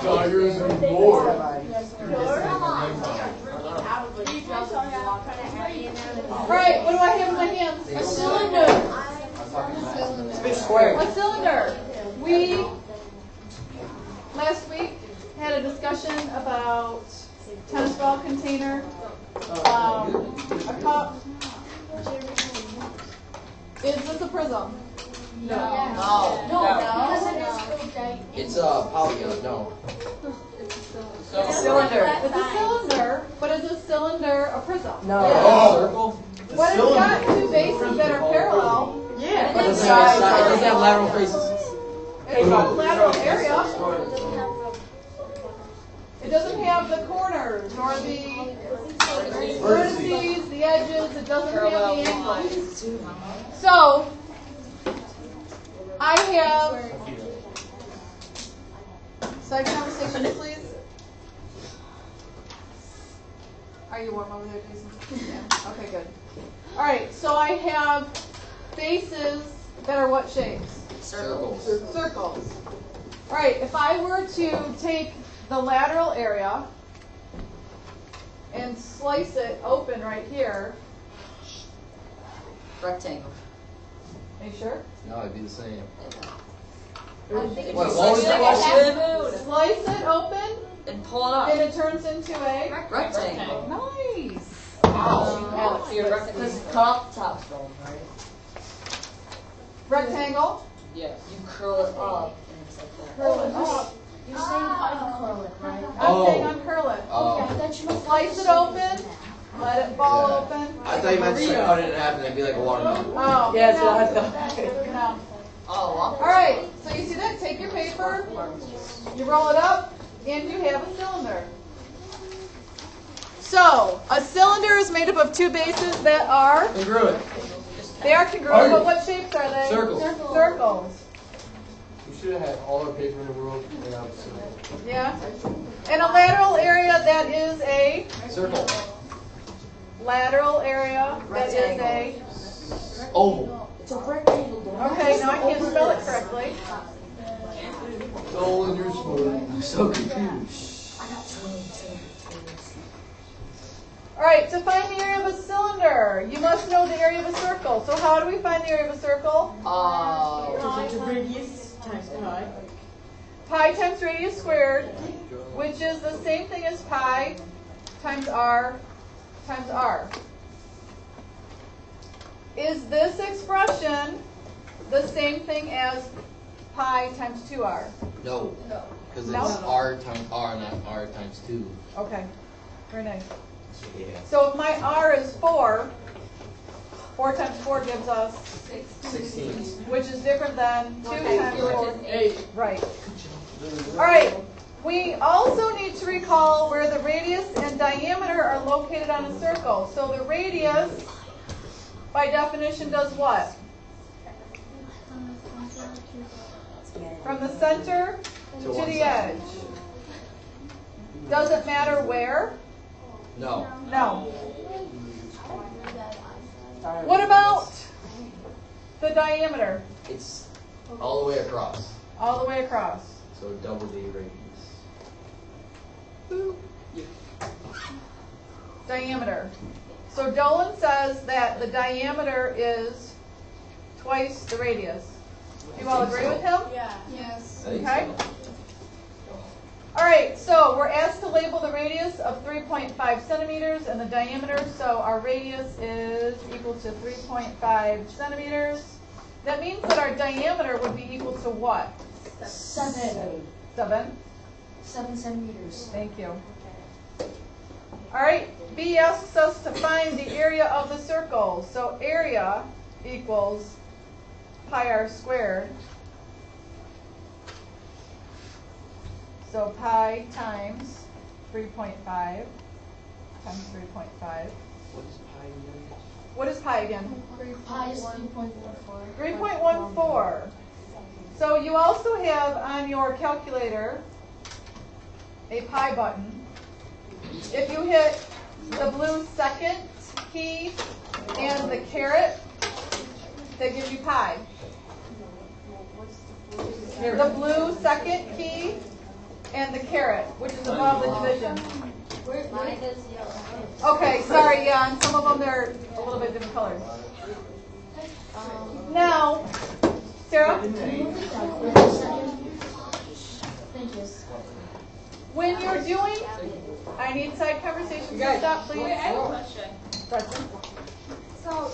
Tigers and more. Alright, what do I have in my hands? A cylinder. It's a big square. A cylinder. We, last week, had a discussion about tennis ball container, a cup. Is this a prism? No. It's a polygon. No. It's a cylinder. It's a cylinder, but is a cylinder a prism? No. Oh. When it's got two bases that are parallel, Yeah. It doesn't have lateral faces. it's a lateral area. It doesn't have the corners nor the vertices, the edges. It doesn't have the angles. So I have side conversation, please. Are you warm over there, Jason? Yeah. Okay, good. All right. So I have bases that are what shapes? Circles. Circles. All right. If I were to take the lateral area and slice it open right here. Rectangle. Are you sure? No, it'd be the same. What was the question? Slice it open And pull it up. and it turns into a Rectangle. nice. Oh, you're rectangle. Because cut off the top stone, right? Rectangle. Yeah. You curl it up and it's like that. Curl it up. You're saying uncurl it, right? I'm saying uncurl it. I thought you meant Slice it open. Let it fall open. I thought you meant just like cut it in half and it'd be like a watermelon. Oh. Yeah, that's no. what I thought. No. Oh, All right. So you see that? Take your paper. You roll it up, and you have a cylinder. So a cylinder is made up of two bases that are Congruent. they are congruent. But what shapes are they? Circles. Circles. We should have had all our paper in the world. And I'm so. Yeah. And a lateral area that is a Circle. lateral area that is a. Oval. It's a rectangle. Okay, now I can't spell it correctly. Nolan, you're smooth. I'm so confused. I got 22. All right, to find the area of a cylinder, you must know the area of a circle. So how do we find the area of a circle? radius times pi. Pi times radius squared, which is the same thing as pi times r times r. Is this expression the same thing as pi times 2r? No. Because it's No? r times r, not r times 2. Okay, very nice. Yeah. So if my r is 4, 4 times 4 gives us 16. which is different than 2 times 4. 8. Right. All right. We also need to recall where the radius and diameter are located on a circle. So the radius, by definition, does what? From the center to the edge. Does it matter where? No. No. What about the diameter? It's all the way across. All the way across. So double the radius. Diameter. So Dolan says that the diameter is twice the radius. Do you all agree with him? Yes. I think Okay. so. All right, so we're asked to label the radius of 3.5 centimeters and the diameter, so our radius is equal to 3.5 centimeters. That means that our diameter would be equal to what? 7. 7. 7 centimeters. Thank you. All right, B asks us to find the area of the circle. So area equals pi r squared. So pi times 3.5 times 3.5. What is pi again? What is pi again? Pi is 3.14. 3.14. So you also have on your calculator a pi button. If you hit the blue second key and the caret, they give you pi. The blue second key and the caret, which is above the division. Mine is yellow. Okay, sorry, yeah, and some of them they're a little bit different colors. Now, Sarah, Thank you. when you're doing, I need side conversations to stop, please. Wait, I have a question. Question. So,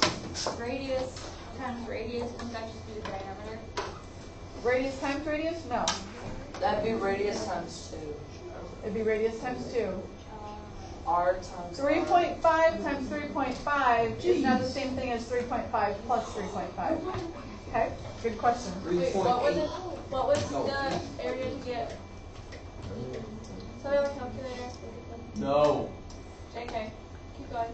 radius times radius, wouldn't that just be the diameter? Radius times radius? No. That'd be radius times 2. It'd be radius times 2. R times 3.5 times 3.5 is not the same thing as 3.5 plus 3.5. Okay, good question. Wait, what was it? What was the area to get? So we have a calculator. No. JK. Keep going.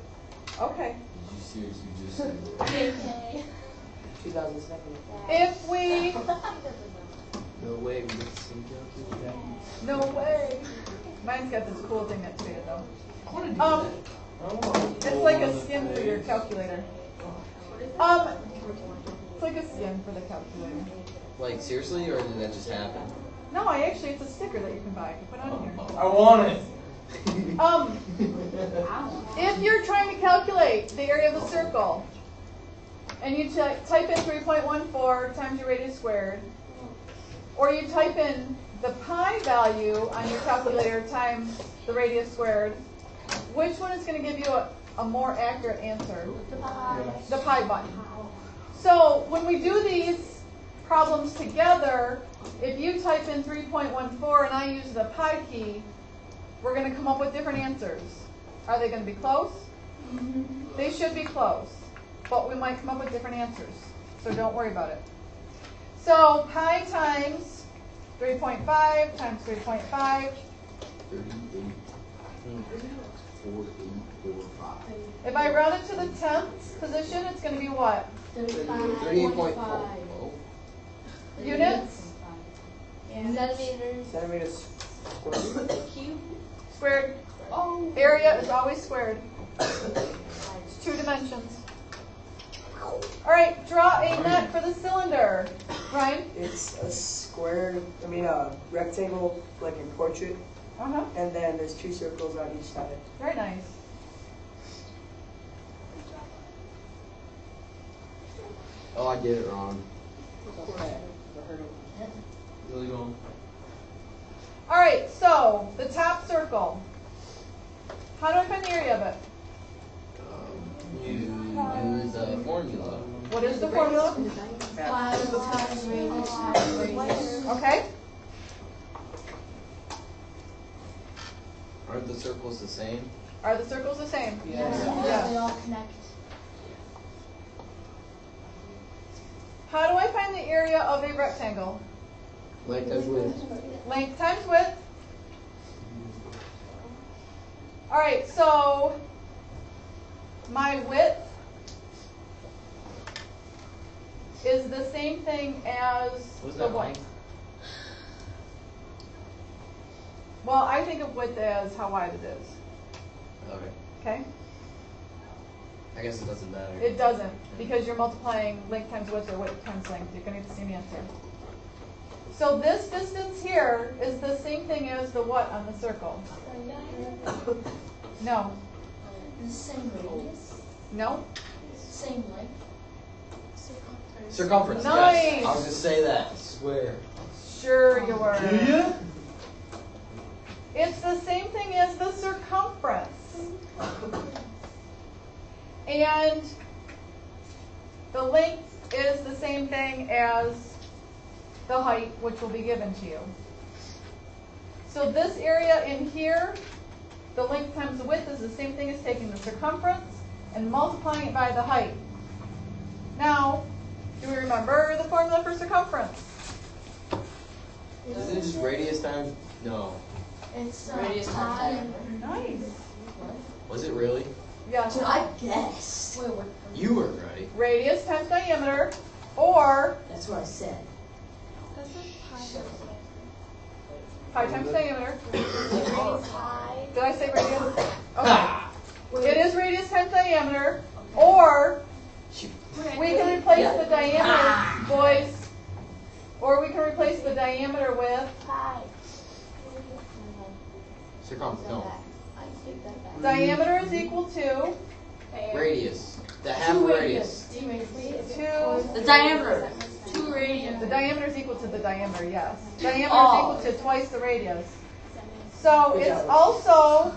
Okay. Did you seriously just say that? JK. 2007. If we, No way, we get the same calculator. no way. Mine's got this cool thing next to it though. It's like a skin for your calculator. It's like a skin for the calculator. Like, seriously, or did that just happen? No, actually it's a sticker that you can buy. You can put on here. I want it. If you're trying to calculate the area of the circle, and you type in 3.14 times your radius squared, or you type in the pi value on your calculator times the radius squared, which one is going to give you a more accurate answer? The pi button. So when we do these problems together, if you type in 3.14 and I use the pi key, we're going to come up with different answers. Are they going to be close? They should be close, but we might come up with different answers. So don't worry about it. So pi times 3.5 times 3.5. 38. 4845. If I round it to the 10th position, it's going to be what? 38.4. Units? Centimeters. Centimeters Cube. Squared. Oh. Area is always squared. It's 2 dimensions. All right, draw a net for the cylinder. Ryan? It's a square, a rectangle, like in portrait, Uh-huh. and then there's 2 circles on each side. Very nice. Oh, I did it wrong. Really wrong. All right, so the top circle. How do I find the area of it? You use a formula. What is the formula? 5 times radius times radius. Okay. Aren't the circles the same? Are the circles the same? Yes, Yeah. they all connect. How do I find the area of a rectangle? Like as with. Length times width. All right, so my width is the same thing as What's the that width. length? Well, I think of width as how wide it is. Okay. Okay? I guess it doesn't matter. It doesn't, because you're multiplying length times width or width times length. You're going to get the same answer. So this distance here is the same thing as the what on the circle? No. The same radius, No? same length. Circumference. Nice. Yes. I was gonna say that. I swear. Sure you were. It's the same thing as the circumference. And the length is the same thing as the height, which will be given to you. So this area in here, the length times the width is the same thing as taking the circumference and multiplying it by the height. Now, do we remember the formula for circumference? Is it just radius times? No. It's Radius times pi. diameter. Nice. Was it really? Yes. Dude, I guessed. Wait, what? You were right. Radius times diameter, or That's what I said. This is pi. pi times diameter. Pi. Did I say radius? Okay. It is radius times diameter, or we can replace the diameter, boys, or we can replace the diameter with Pi. Circumference. No. Diameter is equal to Radius. The half radius. The diameter. 2 radians. the diameter is equal to the diameter, yes. Diameter Oh. is equal to twice the radius. So it's also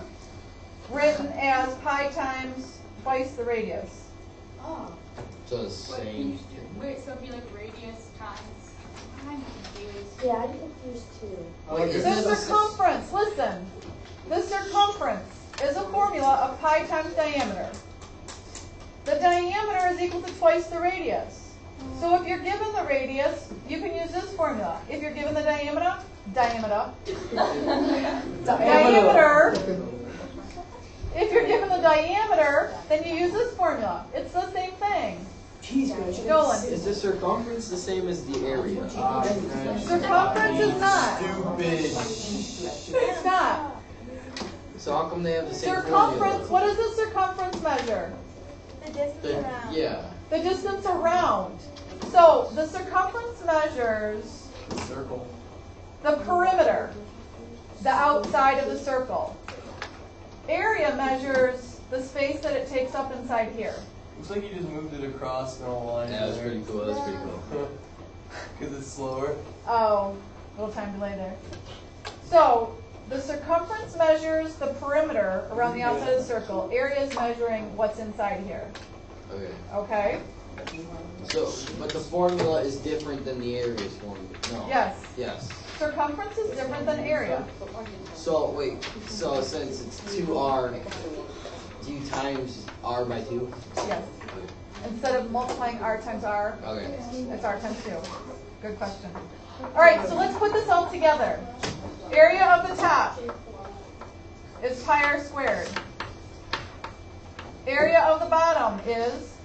written as pi times twice the radius. So the same. Wait, so it'd be like radius times. I'm confused. Yeah, I'm confused too. Wait, The isn't this circumference, listen, the circumference is a formula of pi times diameter. The diameter is equal to twice the radius. So if you're given the radius, you can use this formula. If you're given the diameter, if you're given the diameter, then you use this formula. It's the same thing. Jeez, Gretchen. Nolan, Is the circumference the same as the area? circumference is not. Stupid. It's not. So how come they have the same Circumference, formula? what does the circumference measure? The distance around. Yeah. The distance around. So the circumference measures Circle. the perimeter, the outside of the circle. Area measures the space that it takes up inside here. Looks like you just moved it across no line. Yeah, that's pretty cool. That's pretty cool. Because it's slower. Oh, a little time delay there. So the circumference measures the perimeter around the outside of the circle. Area is measuring what's inside here. Okay. Okay? So, but the formula is different than the area's formula. No. Yes. Yes. Circumference is different than area. So wait. So since it's 2r, do you times r by 2? Yes. Instead of multiplying r times r, Okay. it's r times 2. Good question. All right, so let's put this all together. Area of the top is pi r squared. Area of the bottom is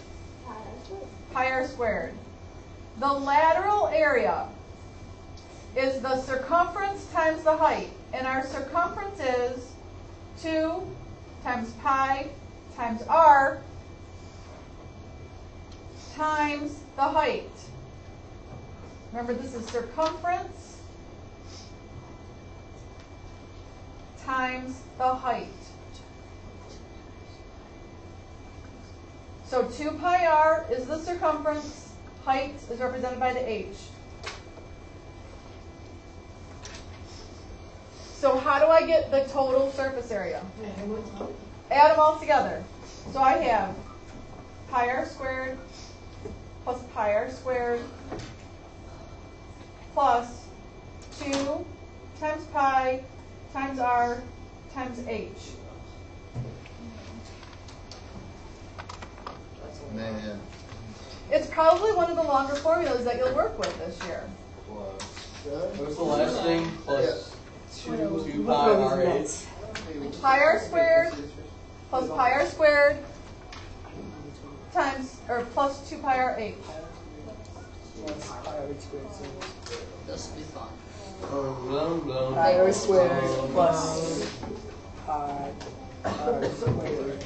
pi r squared. The lateral area is the circumference times the height. And our circumference is 2 times pi times r times the height. Remember, this is circumference times the height. So 2 pi r is the circumference, height is represented by the h. So how do I get the total surface area? Add them all together. So I have pi r squared plus pi r squared plus 2 times pi times r times h. Man. It's probably one of the longer formulas that you'll work with this year. What's the last thing? Plus 2 Look pi at r these h. nets. Pi r squared plus pi r squared times, or plus 2 pi r h. Plus pi r squared, so This will be fun. Blum, blum. pi r squared plus pi r squared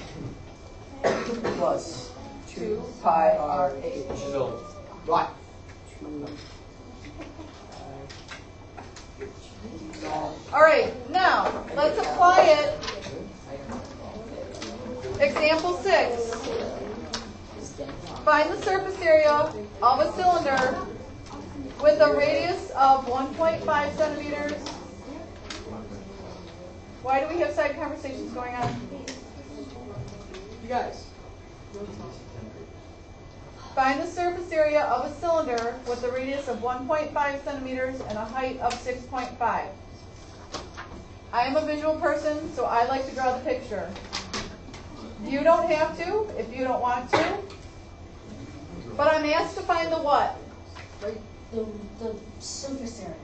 plus 2 pi r h. So, What? 2 All right, now let's apply it. Example 6. Find the surface area of a cylinder with a radius of 1.5 centimeters. Why do we have side conversations going on? You guys. Find the surface area of a cylinder with a radius of 1.5 centimeters and a height of 6.5. I am a visual person, so I like to draw the picture. You don't have to if you don't want to. But I'm asked to find the what? The surface area.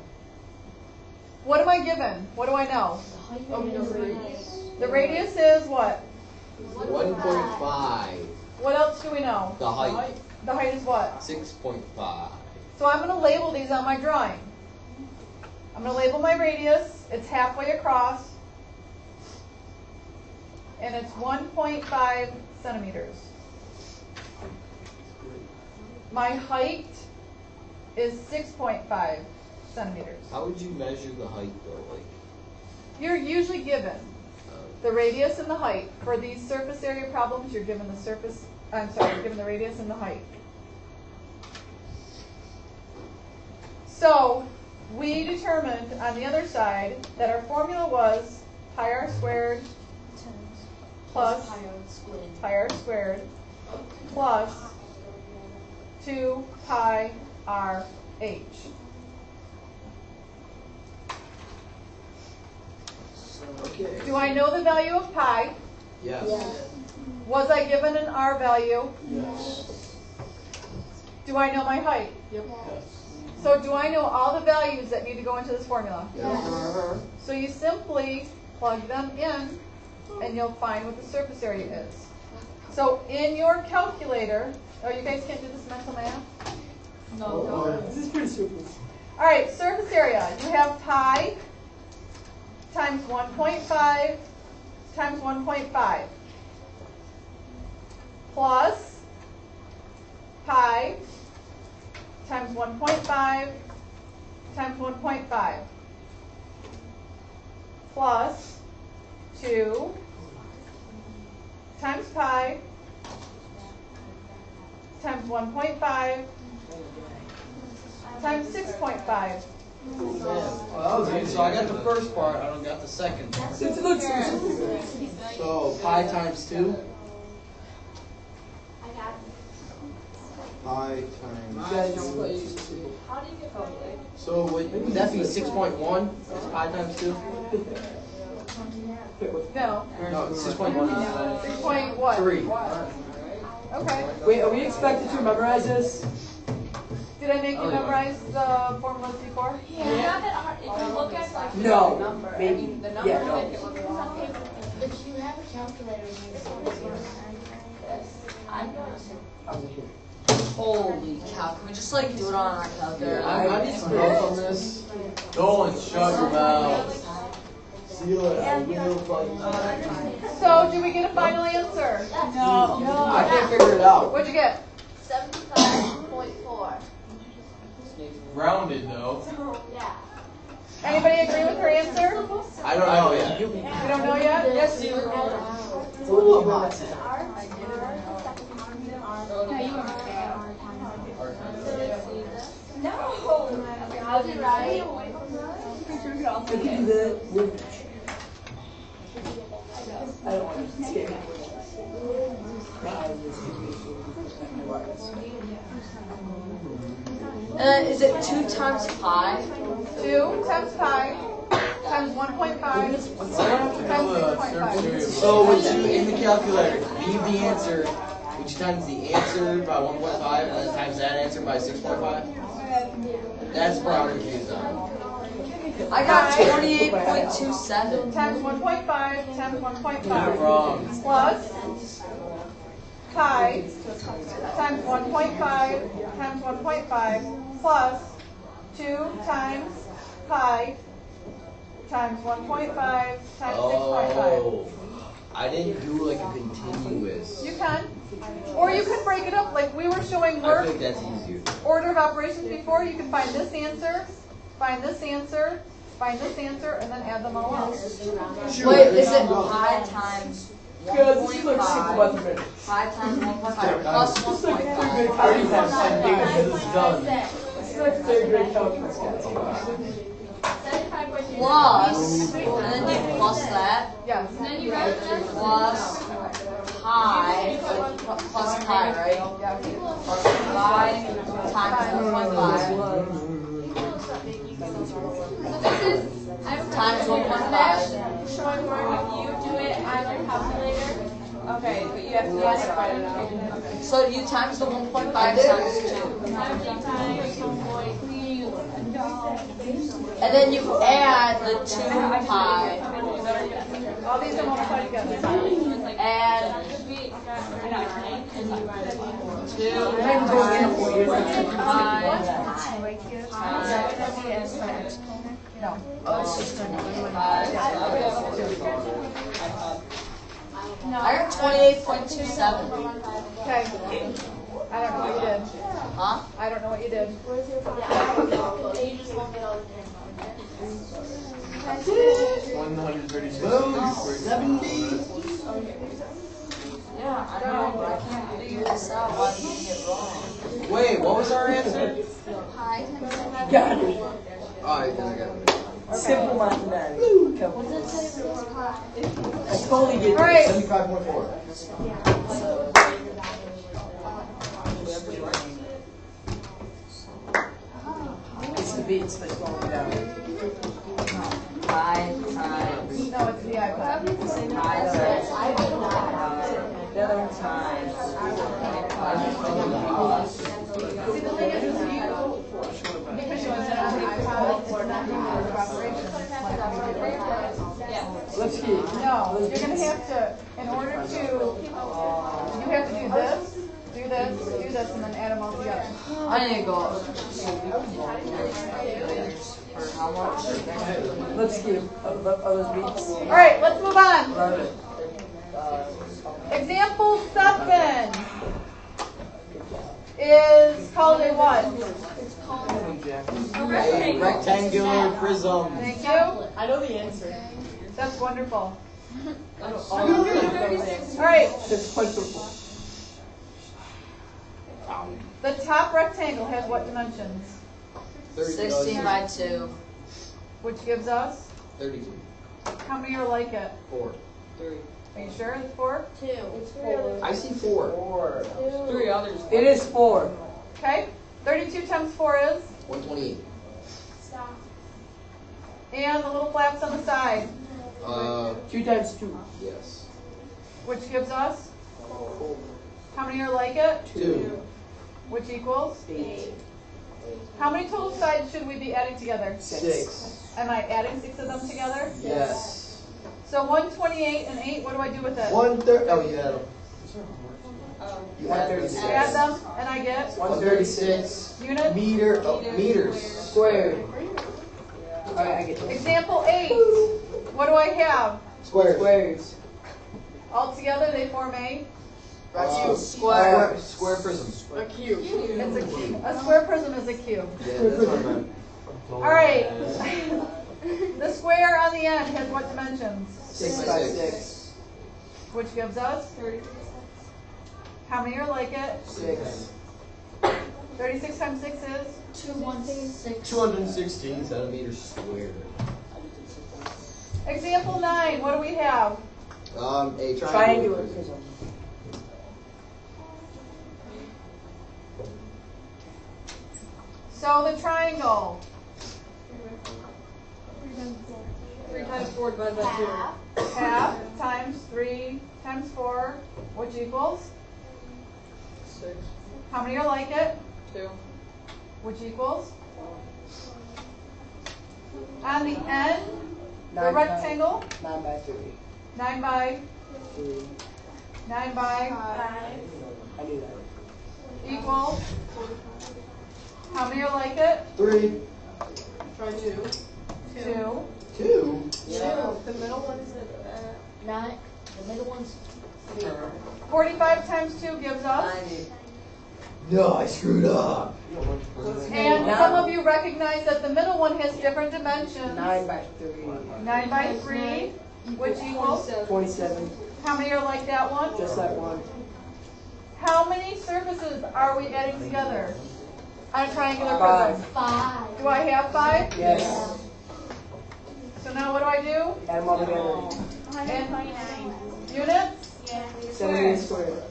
What am I given? What do I know? The height and the radius. The radius is what? 1.5. What else do we know? The height. The height is what? 6.5. So I'm going to label these on my drawing. I'm going to label my radius. It's halfway across. And it's 1.5 centimeters. My height is 6.5 centimeters. How would you measure the height though? Like, you're usually given the radius and the height. For these surface area problems, you're given the you're given the radius and the height. So we determined on the other side that our formula was pi r squared plus pi r squared plus 2 pi r h. Okay. Do I know the value of pi? Yes. Was I given an r value? Yes. Do I know my height? Yes. So do I know all the values that need to go into this formula? Yes. So you simply plug them in and you'll find what the surface area is. So in your calculator, oh, you guys can't do this mental math? No. This is pretty super. All right, surface area. You have pi times 1.5 times 1.5 plus pi times 1.5 times 1.5 plus 2 times pi times 1.5 times 6.5. Okay, so I got the first part, I don't got the second part. It looks So pi times 2? Pi times. How do you get calculated? So would that be 6.1? Is pi times 2? No. No, 6.1. 6 point what? 3. Okay. Wait, are we expected to memorize this? Did I make you memorize the formulas before? Yeah. Not that hard. If you look at like No. Maybe. Yeah, no. If you have a calculator, Holy cow, can we just like do it on our calculator? I need some help on this. Don't shut your mouth. Seal it. I will fucking. So, did we get a final answer? I can't figure it out. What'd you get? 75.4. Rounded though. Yeah. Anybody agree with her answer? I don't know yet. You don't know yet? Yes, you. I'll be right. I can do that. I don't want to skip it. Is it 2 times pi? 2 times pi times 1.5 times 6.5. So would you, in the calculator, leave the answer, would you times the answer by 1.5 and then times that answer by 6.5? That's what I'm confused on. I got 28.27. Times 1.5 times 1.5 You're wrong. plus pi times 1.5 times 1.5 plus 2 times pi times 1.5 times 6.5. Oh, I didn't do like a continuous. You can. Or you can break it up like we were showing I work think that's easier. order of operations before. You can find this answer, find this answer, find this answer, and then add them all up. Wait, is it pi times Guys, this is like 6 months 1.5? a minute. Pi times 1.5 plus It's like 1.5. third grade calculus. This is done. This is like third grade calculus, guys. Plus, and then you plus that, Yes. And then you round it up. plus pi, plus pi, right? Yes. Plus pi times 1.5 So this is, I have a times question. 1.5. Showing work if you do it on your calculator. Okay, but you have to add it. So you times the 1.5 times 2. 70 times 1.5. And then you add the 2 pi. All these are multiplied together. Add 2 No. I got 28.27. Okay. I don't know what you did. Huh? I don't know what you did. You just won't get all the 136. Boom, 70. Yeah, I know, but I can't figure this out. Why did you get wrong? Wait, what was our answer? Got it. Alright, then I got it. Simple mathematics. I totally get All right. 75.4. It's the beats that's going down. 5 times. No, it's the iPad. 5 times. The other times. See, the thing is because you was on the iPad, it's not doing the operations like Let's see. no, you're gonna have to, in order to, you have to do this, and then add them all together. I need to go. For how much? Let's see. Those beats. All right, let's move on. Love it. Example 7 is called a what? A rectangular prism. Thank you. I know the answer. That's wonderful. All right, That's quite simple. the top rectangle has what dimensions? 16 by 2. Which gives us? 32. How many are like it? 4. Are you sure it's 4? I see 4. 3 others. It is 4. Okay. 32 times 4 is? 128. And the little flaps on the side, 2 times 2. Yes. which gives us? How many are like it? 2. Which equals? 8. How many total sides should we be adding together? 6. Am I adding 6 of them together? Yes. So 128 and 8, what do I do with it? 130. Oh, you add them. You add 136. I add them and I get 136 units. meters. Squared. Alright, I get it. Example 8. What do I have? Squares. Squares. All together they form a? Square prism. A cube. It's a cube. A square prism is a cube. Yeah, that's what I meant. Alright. The square on the end has what dimensions? 6 by by 6. 6. Which gives us? How many are like it? 6. 36 times 6 is? 216 centimeters squared. Example 9. What do we have? A Triangular prism. So the triangle. 3 times 4 divided by 2. Half times 3 times 4, which equals? 6. How many are like it? 2. Which equals? On the end, the 9 rectangle, 9 by 3. 9 by 3. 9 by I knew that. equals? How many are like it? 3. Try 2. 2. 2. Yeah. The middle one's 9. The middle one's 3. 45 times 2 gives us? 90. No, I screwed up. And some of you recognize that the middle one has different dimensions. 9 by 3. 9 by 3, which equals? 27. How many are like that one? Just that one. How many surfaces are we adding together on a triangular 5. prism? Do I have 5? Yes. So now what do I do? Add them all together. And units? 78 squared.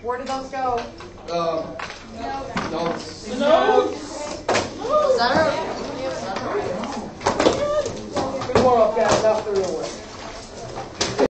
Where do those go? No. Center. Good warm up, guys. Off the real one.